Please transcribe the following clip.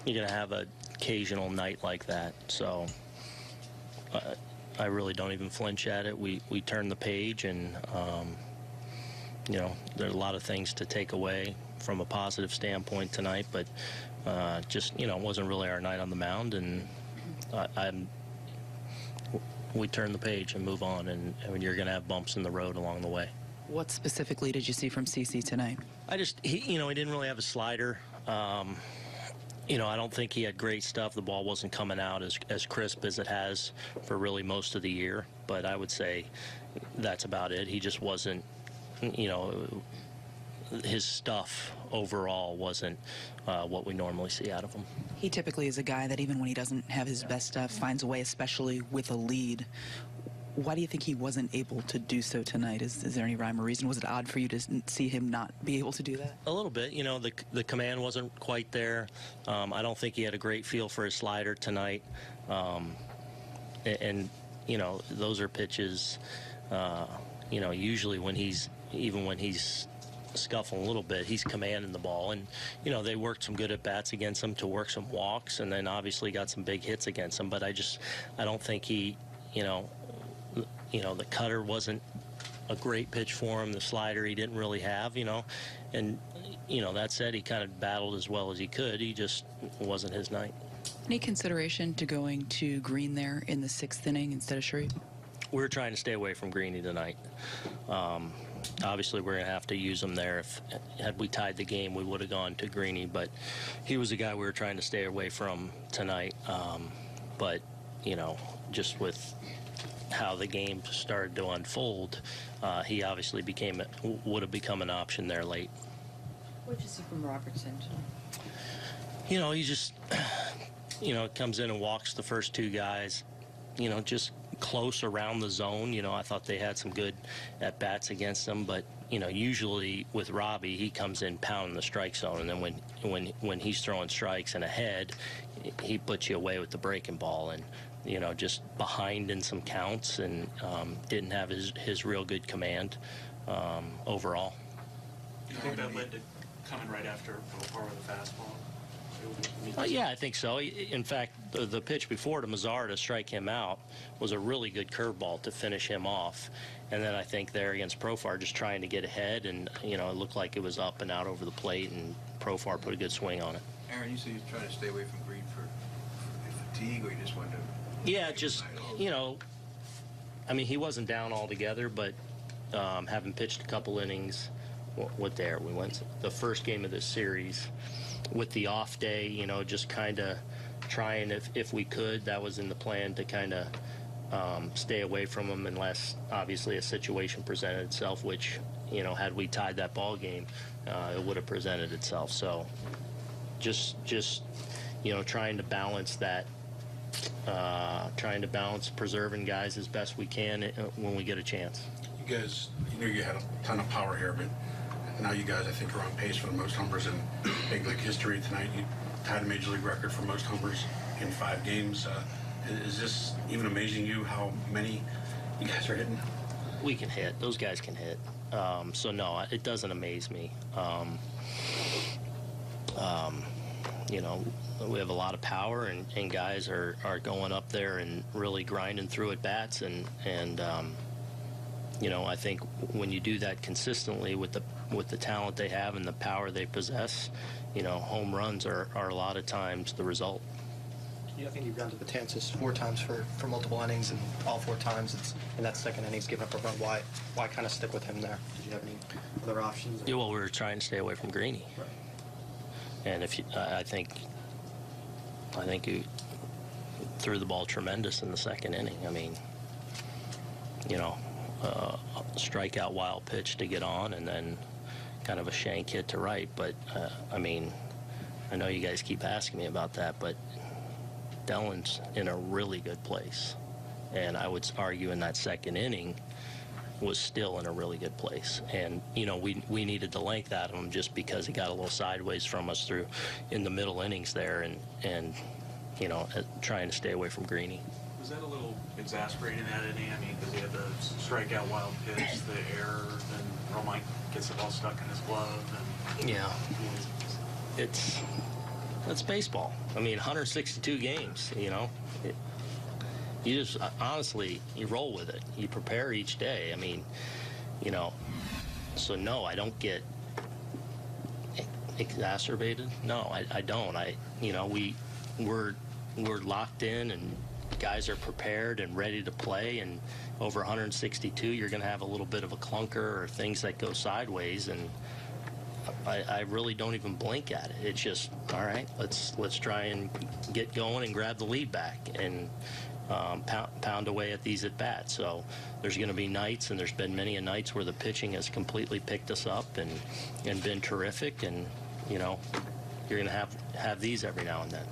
you're going to have an occasional night like that. So I really don't even flinch at it. We turn the page, and you know, there are a lot of things to take away from a positive standpoint tonight, but just, you know, it wasn't really our night on the mound, and we turn the page and move on, and you're going to have bumps in the road along the way. What specifically did you see from CC tonight? He didn't really have a slider. You know, I don't think he had great stuff. The ball wasn't coming out as crisp as it has for really most of the year, but I would say that's about it. He just wasn't, you know, his stuff overall wasn't what we normally see out of him. He typically is a guy that even when he doesn't have his best stuff, finds a way, especially with a lead. Why do you think he wasn't able to do so tonight? Is there any rhyme or reason? Was it odd for you to see him not be able to do that? A little bit. You know, the command wasn't quite there. I don't think he had a great feel for his slider tonight. And you know, those are pitches, you know, usually when he's scuffling a little bit, he's commanding the ball. And, you know, they worked some good at-bats against him to work some walks, and then obviously got some big hits against him. But I don't think he, you know, the cutter wasn't a great pitch for him. The slider he didn't really have, you know. And, you know, that said, he kind of battled as well as he could. He just wasn't his night. Any consideration to going to Green there in the 6th inning instead of Shreve? We were trying to stay away from Greeny tonight. Obviously, we're going to have to use him there. Had we tied the game, we would have gone to Greeny, but he was a guy we were trying to stay away from tonight. But, you know, just with how the game started to unfold, he obviously would have become an option there late. What did you see from Robertson? You know, he just, you know, comes in and walks the first two guys, you know, just close around the zone. You know, I thought they had some good at-bats against them, but, you know, usually with Robbie, he comes in pounding the strike zone, and then when he's throwing strikes and ahead, he puts you away with the breaking ball. And, you know, just behind in some counts, and didn't have his real good command overall. Do you think that led to coming right after Profar with a fastball? Yeah, I think so. In fact, the pitch before to Mazar to strike him out was a really good curveball to finish him off. And then I think there against Profar, just trying to get ahead, and, you know, it looked like it was up and out over the plate, and Profar put a good swing on it. Aaron, you said you trying to stay away from Green for fatigue, or you just wanted to... Yeah, just, you know, I mean, he wasn't down altogether, but having pitched a couple innings, we went the first game of this series with the off day, you know, just kind of trying, if we could, that was in the plan, to kind of stay away from him unless obviously a situation presented itself, which, you know, had we tied that ball game, it would have presented itself. So just you know, trying to balance that, preserving guys as best we can when we get a chance. You guys, you knew you had a ton of power here, but now you guys, I think, are on pace for the most homers in big league history tonight. You tied a major league record for most homers in 5 games. Is this even amazing you how many you guys are hitting? We can hit. Those guys can hit. So no, it doesn't amaze me. You know, we have a lot of power, and guys are going up there and really grinding through at bats, and you know, I think when you do that consistently with the talent they have and the power they possess, you know, home runs are a lot of times the result. I think you've gone to the Tansis 4 times for multiple innings, and all 4 times it's in that second innings given up a run. Why kind of stick with him there? Did you have any other options? Yeah, well, we were trying to stay away from Greeny. Right. And if you, I think you threw the ball tremendous in the second inning. I mean, you know, a strikeout wild pitch to get on, and then kind of a shank hit to right. But I mean, I know you guys keep asking me about that, but Dellen's in a really good place, and I would argue in that second inning was still in a really good place. And, you know, we needed the length out of him just because he got a little sideways from us through in the middle innings there, and you know, trying to stay away from Greeny. Was that a little exasperating, that inning? I mean, because he had the strikeout wild pitch, the error, then Romine gets the ball stuck in his glove. And, yeah. It's, That's baseball. I mean, 162 games, you know. You just, honestly, you roll with it. You prepare each day. I mean, you know, so no, I don't get exacerbated. No, I don't. You know, we're locked in, and guys are prepared and ready to play, and over 162, you're going to have a little bit of a clunker or things that go sideways, and I really don't even blink at it. It's just, all right, let's try and get going and grab the lead back and pound away at these at-bats. So there's going to be nights, and there's been many a nights where the pitching has completely picked us up and been terrific, and, you know, you're going to have these every now and then.